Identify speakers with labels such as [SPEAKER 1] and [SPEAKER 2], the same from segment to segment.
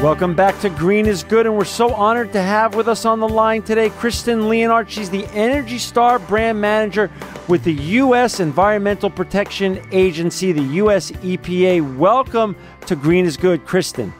[SPEAKER 1] Welcome back to Green is Good, and we're so honored to have with us on the line today Kristen Leonard. She's the Energy Star brand manager with the U.S. Environmental Protection Agency, the U.S. EPA. Welcome to Green is Good, Kristen.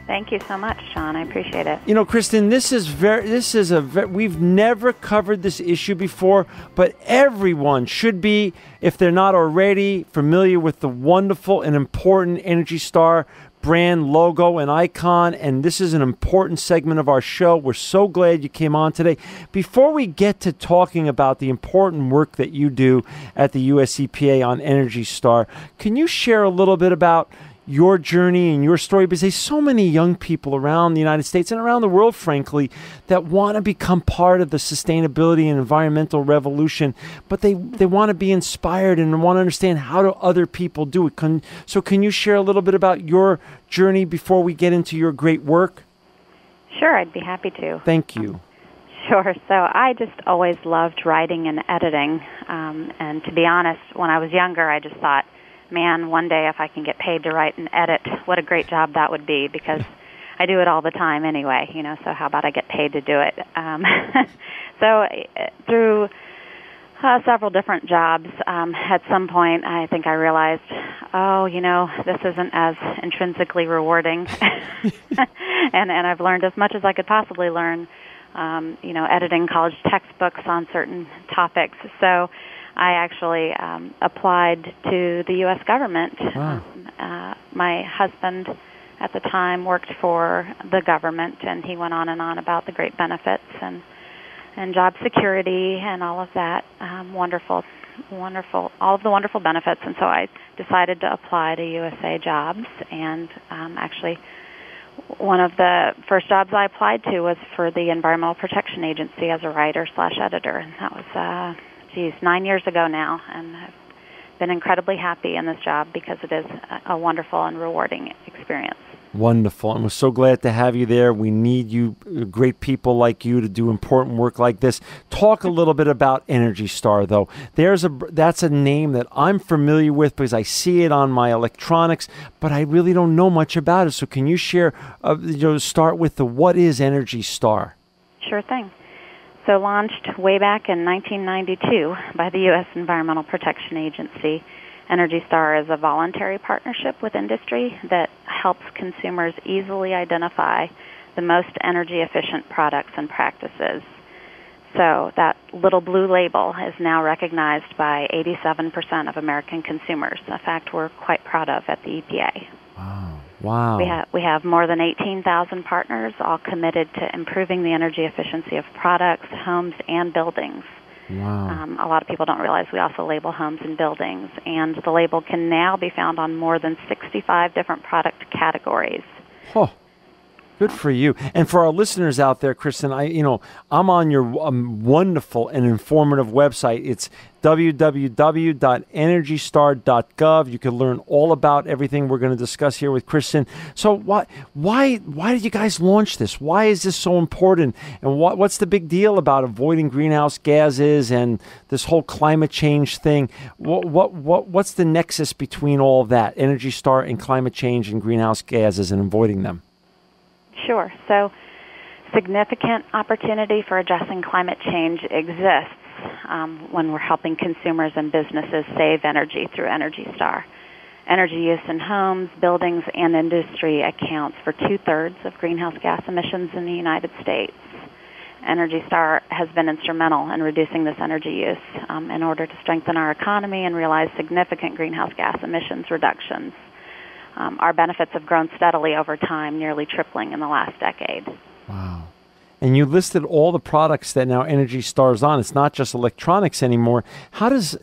[SPEAKER 2] Thank you so much, Sean. I appreciate it.
[SPEAKER 1] You know, Kristen, we've never covered this issue before, but everyone should be, if they're not already, familiar with the wonderful and important Energy Star brand logo and icon, and this is an important segment of our show. We're so glad you came on today. Before we get to talking about the important work that you do at the US EPA on Energy Star, can you share a little bit about your journey and your story? Because there's so many young people around the United States and around the world, frankly, that want to become part of the sustainability and environmental revolution, but they want to be inspired and want to understand how do other people do it. So can you share a little bit about your journey before we get into your great work?
[SPEAKER 2] Sure, I'd be happy to.
[SPEAKER 1] Thank you.
[SPEAKER 2] Sure. So I just always loved writing and editing. And to be honest, when I was younger, I just thought, man, one day if I can get paid to write and edit, what a great job that would be, because I do it all the time anyway, so how about I get paid to do it? So through several different jobs, at some point I think I realized, this isn't as intrinsically rewarding. and I've learned as much as I could possibly learn, editing college textbooks on certain topics. So I actually applied to the U.S. government.
[SPEAKER 1] Wow.
[SPEAKER 2] My husband at the time worked for the government, and he went on and on about the great benefits and job security and all of that wonderful, all of the wonderful benefits. And so I decided to apply to USA Jobs, and actually one of the first jobs I applied to was for the Environmental Protection Agency as a writer/editor, and that was 9 years ago now, and I've been incredibly happy in this job because it is a wonderful and rewarding experience.
[SPEAKER 1] Wonderful, and we're so glad to have you there. We need you, great people like you, to do important work like this. Talk a little bit about Energy Star, though. That's a name that I'm familiar with because I see it on my electronics, but I really don't know much about it. So can you share, start with what is Energy Star?
[SPEAKER 2] Sure thing. So launched way back in 1992 by the U.S. Environmental Protection Agency, Energy Star is a voluntary partnership with industry that helps consumers easily identify the most energy-efficient products and practices. So that little blue label is now recognized by 87% of American consumers, a fact we're quite proud of at the EPA.
[SPEAKER 1] Wow.
[SPEAKER 2] We have more than 18,000 partners, all committed to improving the energy efficiency of products, homes, and buildings.
[SPEAKER 1] Wow.
[SPEAKER 2] A lot of people don't realize we also label homes and buildings, and the label can now be found on more than 65 different product categories.
[SPEAKER 1] Oh, good for you. And for our listeners out there, Kristen, I'm on your wonderful and informative website. It's www.energystar.gov. You can learn all about everything we're going to discuss here with Kristen. So why did you guys launch this? Why is this so important? And what's the big deal about avoiding greenhouse gases and this whole climate change thing? What's the nexus between all of that, Energy Star and climate change and greenhouse gases and avoiding them?
[SPEAKER 2] Sure. So significant opportunity for addressing climate change exists when we're helping consumers and businesses save energy through Energy Star. Energy use in homes, buildings, and industry accounts for 2/3 of greenhouse gas emissions in the United States. Energy Star has been instrumental in reducing this energy use in order to strengthen our economy and realize significant greenhouse gas emissions reductions. Our benefits have grown steadily over time, nearly tripling in the last decade.
[SPEAKER 1] Wow. And you listed all the products that now Energy Star is on. It's not just electronics anymore. How does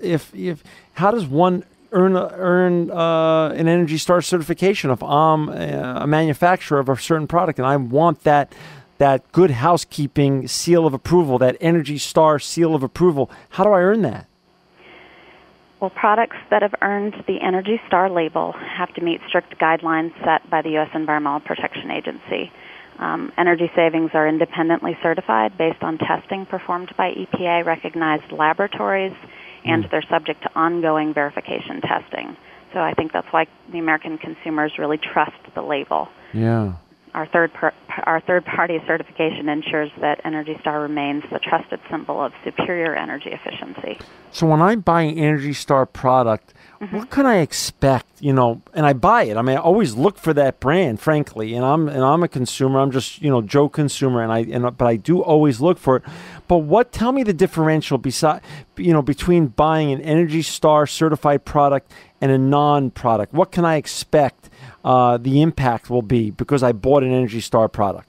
[SPEAKER 1] one earn an Energy Star certification if I'm a manufacturer of a certain product and I want that good housekeeping seal of approval, that Energy Star seal of approval? How do I earn that?
[SPEAKER 2] Well, products that have earned the Energy Star label have to meet strict guidelines set by the U.S. Environmental Protection Agency. Energy savings are independently certified based on testing performed by EPA-recognized laboratories, and they're subject to ongoing verification testing. So I think that's why the American consumers really trust the label.
[SPEAKER 1] Yeah.
[SPEAKER 2] our third-party certification ensures that Energy Star remains the trusted symbol of superior energy efficiency.
[SPEAKER 1] So when I buy an Energy Star product, what can I expect? You know, and I buy it. I mean, I always look for that brand, frankly. And I'm a consumer. I'm just Joe consumer, but I do always look for it. But tell me the differential between buying an Energy Star certified product and a non-product. What can I expect the impact will be because I bought an Energy Star product?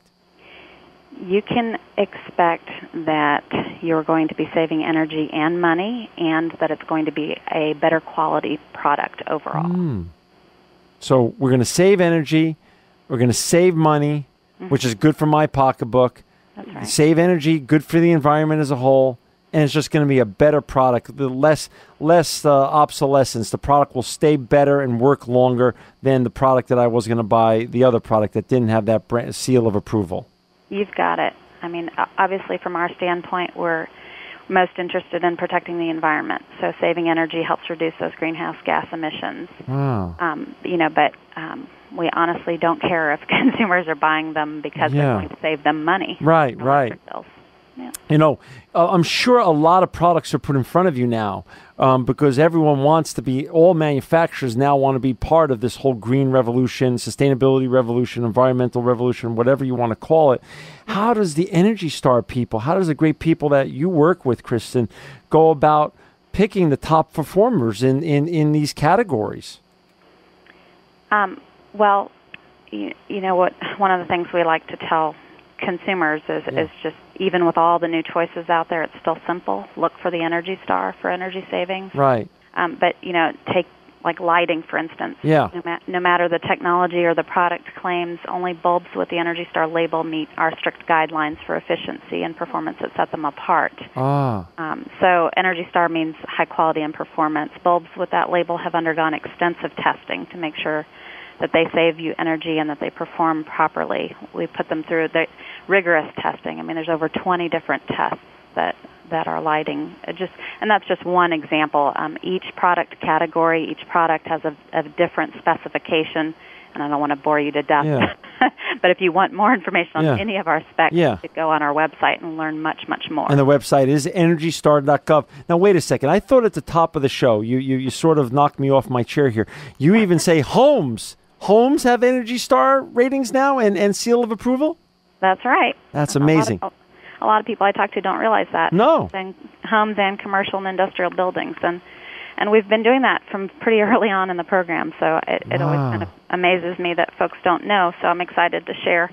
[SPEAKER 2] You can expect that you're going to be saving energy and money, and that it's going to be a better quality product overall.
[SPEAKER 1] So we're going to save energy, we're going to save money, which is good for my pocketbook.
[SPEAKER 2] That's right.
[SPEAKER 1] Save energy, good for the environment as a whole, and it's just going to be a better product. The less obsolescence. The product will stay better and work longer than the product that I was going to buy, the other product that didn't have that brand seal of approval.
[SPEAKER 2] You've got it. I mean, obviously, from our standpoint, we're most interested in protecting the environment. So saving energy helps reduce those greenhouse gas emissions.
[SPEAKER 1] Wow.
[SPEAKER 2] But we honestly don't care if consumers are buying them because they're going to save them money.
[SPEAKER 1] Right.
[SPEAKER 2] Bills. Yeah.
[SPEAKER 1] I'm sure a lot of products are put in front of you now because everyone wants to be, all manufacturers now want to be part of this whole green revolution, sustainability revolution, environmental revolution, whatever you want to call it. How does the Energy Star people, how does the great people that you work with, Kristen, go about picking the top performers in these categories?
[SPEAKER 2] Well, you know what? One of the things we like to tell consumers is just, even with all the new choices out there, it's still simple. Look for the Energy Star for energy savings.
[SPEAKER 1] Right.
[SPEAKER 2] But take like lighting, for instance.
[SPEAKER 1] Yeah.
[SPEAKER 2] No matter the technology or the product claims, only bulbs with the Energy Star label meet our strict guidelines for efficiency and performance that set them apart. So Energy Star means high quality and performance. Bulbs with that label have undergone extensive testing to make sure that they save you energy and that they perform properly. We put them through the rigorous testing. I mean, there's over 20 different tests that are lighting. And that's just one example. Each product category, each product has a different specification, and I don't want to bore you to death.
[SPEAKER 1] Yeah.
[SPEAKER 2] But if you want more information on any of our specs, you could go on our website and learn much, much more.
[SPEAKER 1] And the website is energystar.gov. Now, wait a second. I thought at the top of the show, you sort of knocked me off my chair here. You even say homes. Homes have Energy Star ratings now and seal of approval?
[SPEAKER 2] That's right.
[SPEAKER 1] That's amazing.
[SPEAKER 2] A lot of people I talk to don't realize that.
[SPEAKER 1] No.
[SPEAKER 2] And homes and commercial and industrial buildings. And we've been doing that from pretty early on in the program, so it always kind of amazes me that folks don't know, so I'm excited to share.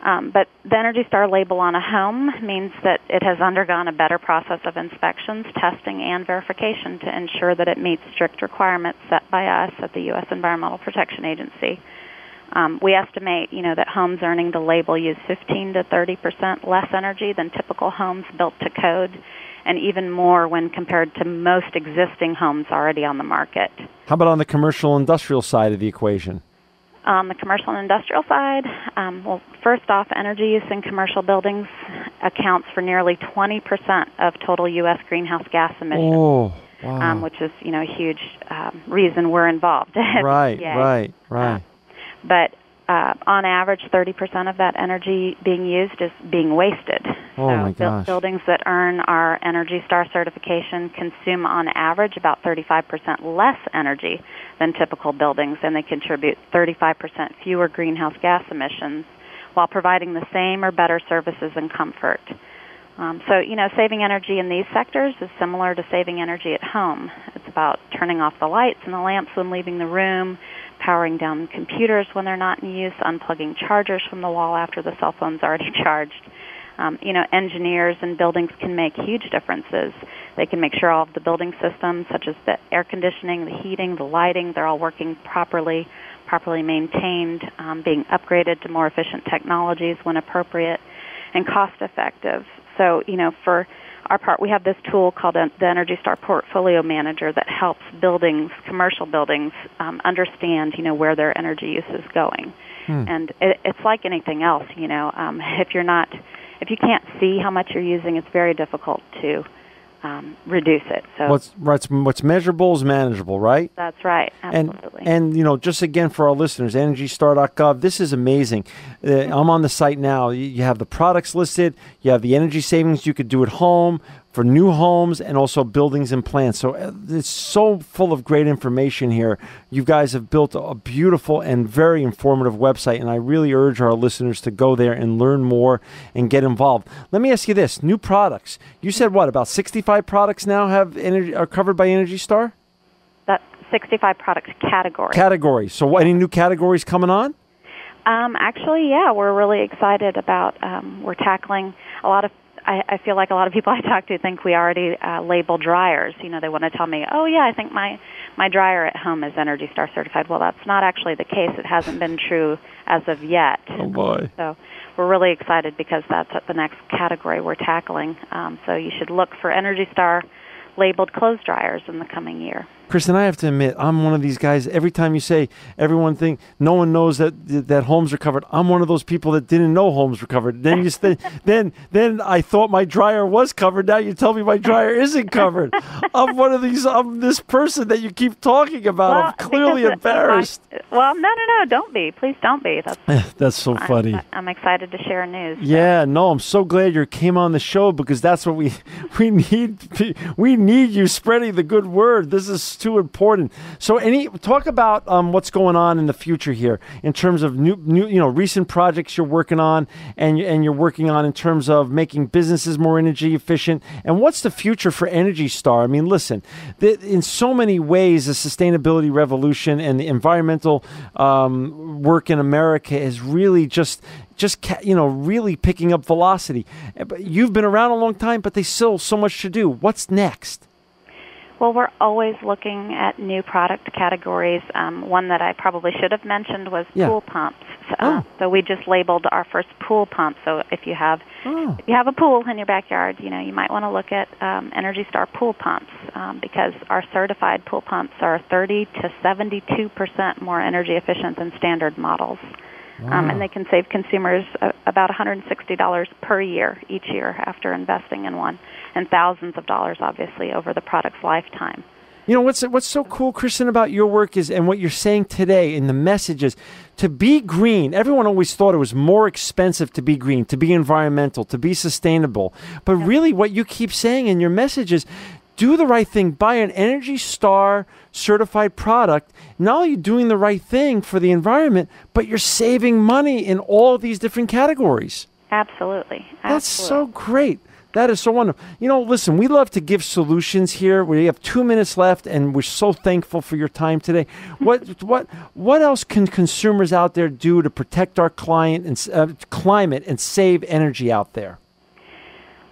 [SPEAKER 2] But the Energy Star label on a home means that it has undergone a better process of inspections, testing, and verification to ensure that it meets strict requirements set by us at the U.S. Environmental Protection Agency. We estimate, that homes earning the label use 15 to 30% less energy than typical homes built to code, and even more when compared to most existing homes already on the market.
[SPEAKER 1] How about on the commercial industrial side of the equation?
[SPEAKER 2] On the commercial and industrial side, first off, energy use in commercial buildings accounts for nearly 20% of total U.S. greenhouse gas emissions.
[SPEAKER 1] Oh, wow.
[SPEAKER 2] Which is, a huge reason we're involved.
[SPEAKER 1] Right.
[SPEAKER 2] But on average, 30% of that energy being used is being wasted.
[SPEAKER 1] My gosh.
[SPEAKER 2] Buildings that earn our Energy Star certification consume on average about 35% less energy than typical buildings, and they contribute 35% fewer greenhouse gas emissions while providing the same or better services and comfort. Saving energy in these sectors is similar to saving energy at home. It's about turning off the lights and the lamps when leaving the room, powering down computers when they're not in use, unplugging chargers from the wall after the cell phone's already charged. Engineers and buildings can make huge differences. They can make sure all of the building systems, such as the air conditioning, the heating, the lighting, they're all working properly maintained, being upgraded to more efficient technologies when appropriate, and cost-effective. So, for our part, we have this tool called the Energy Star Portfolio Manager that helps commercial buildings, understand, where their energy use is going. And it's like anything else, if you can't see how much you're using, it's very difficult to reduce it. So
[SPEAKER 1] what's measurable is manageable, right?
[SPEAKER 2] That's right. Absolutely.
[SPEAKER 1] And just again for our listeners, EnergyStar.gov. This is amazing. I'm on the site now. You have the products listed. You have the energy savings you could do at home for new homes and also buildings and plants. So it's so full of great information here. You guys have built a beautiful and very informative website, and I really urge our listeners to go there and learn more and get involved. Let me ask you this: new products. You said what? About 65 products now are covered by Energy Star?
[SPEAKER 2] That 65 products category.
[SPEAKER 1] Categories. So any new categories coming on?
[SPEAKER 2] Actually, yeah, we're really excited about. We're tackling a lot of. I feel like a lot of people I talk to think we already label dryers. You know, they want to tell me, oh, yeah, I think my dryer at home is Energy Star certified. Well, that's not actually the case. It hasn't been true as of yet.
[SPEAKER 1] Oh, boy.
[SPEAKER 2] So we're really excited because that's the next category we're tackling. So you should look for Energy Star labeled clothes dryers in the coming year.
[SPEAKER 1] Kristen, I have to admit, I'm one of these guys. Every time you say no one knows that homes are covered, I'm one of those people that didn't know homes were covered. Then then I thought my dryer was covered. Now you tell me my dryer isn't covered. I'm this person that you keep talking about.
[SPEAKER 2] Well,
[SPEAKER 1] I'm clearly embarrassed.
[SPEAKER 2] No, don't be. Please don't be.
[SPEAKER 1] That's so funny.
[SPEAKER 2] I'm excited to share news.
[SPEAKER 1] Yeah, no, I'm so glad you came on the show because that's what we need. We need you spreading the good word. This is too important. So, talk about what's going on in the future here in terms of new recent projects you're working on and you're working on in terms of making businesses more energy efficient. And what's the future for Energy Star? I mean, listen, in so many ways, the sustainability revolution and the environmental work in America is really just really picking up velocity. You've been around a long time, but there's still so much to do. What's next?
[SPEAKER 2] Well, we're always looking at new product categories. One that I probably should have mentioned was pool pumps. So we just labeled our first pool pump. So if you have a pool in your backyard, you might want to look at Energy Star pool pumps because our certified pool pumps are 30 to 72% more energy efficient than standard models. And they can save consumers about $160 per year each year after investing in one, and thousands of dollars, obviously, over the product's lifetime.
[SPEAKER 1] You know, what's so cool, Kristen, about your work is, and what you're saying today in the messages, to be green. Everyone always thought it was more expensive to be green, to be environmental, to be sustainable. But really what you keep saying in your message is, do the right thing. Buy an Energy Star certified product. Not only are you doing the right thing for the environment, but you're saving money in all of these different categories.
[SPEAKER 2] Absolutely.
[SPEAKER 1] That's so great. That is so wonderful. Listen, we love to give solutions here. We have 2 minutes left, and we're so thankful for your time today. What else can consumers out there do to protect our climate and save energy out there?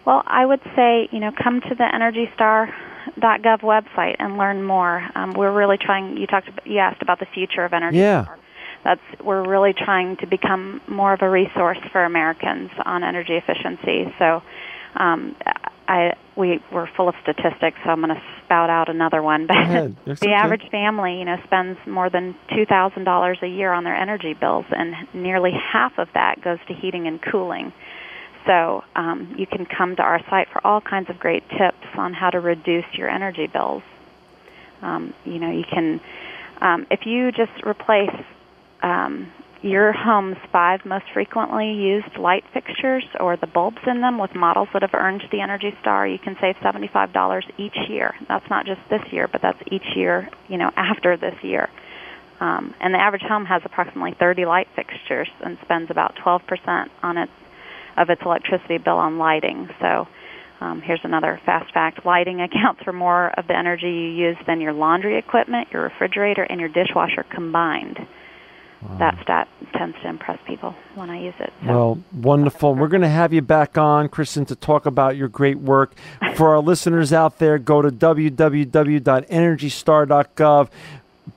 [SPEAKER 2] Well, I would say, come to the EnergyStar.gov website and learn more. We're really trying. You asked about the future of Energy Star. We're really trying to become more of a resource for Americans on energy efficiency. So, we're full of statistics. So I'm going to spout out another one. But the average family, spends more than $2,000 a year on their energy bills, and nearly half of that goes to heating and cooling. So you can come to our site for all kinds of great tips on how to reduce your energy bills. You can, if you just replace your home's 5 most frequently used light fixtures or the bulbs in them with models that have earned the Energy Star, you can save $75 each year. That's not just this year, but that's each year, after this year. And the average home has approximately 30 light fixtures and spends about 12% of its electricity bill on lighting. So here's another fast fact. Lighting accounts for more of the energy you use than your laundry equipment, your refrigerator, and your dishwasher combined. Wow. That stat tends to impress people when I use it. So.
[SPEAKER 1] Well, wonderful. We're going to have you back on, Kristen, to talk about your great work. For our listeners out there, go to www.energystar.gov.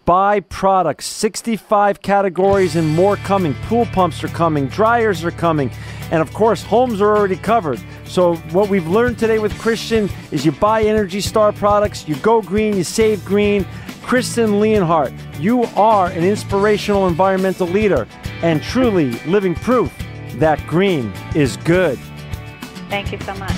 [SPEAKER 1] Buy products, 65 categories and more coming. Pool pumps are coming, dryers are coming, and of course, homes are already covered. So what we've learned today with Kristen is you buy Energy Star products, you go green, you save green. Kristen Leonhardt, you are an inspirational environmental leader and truly living proof that green is good.
[SPEAKER 2] Thank you so much.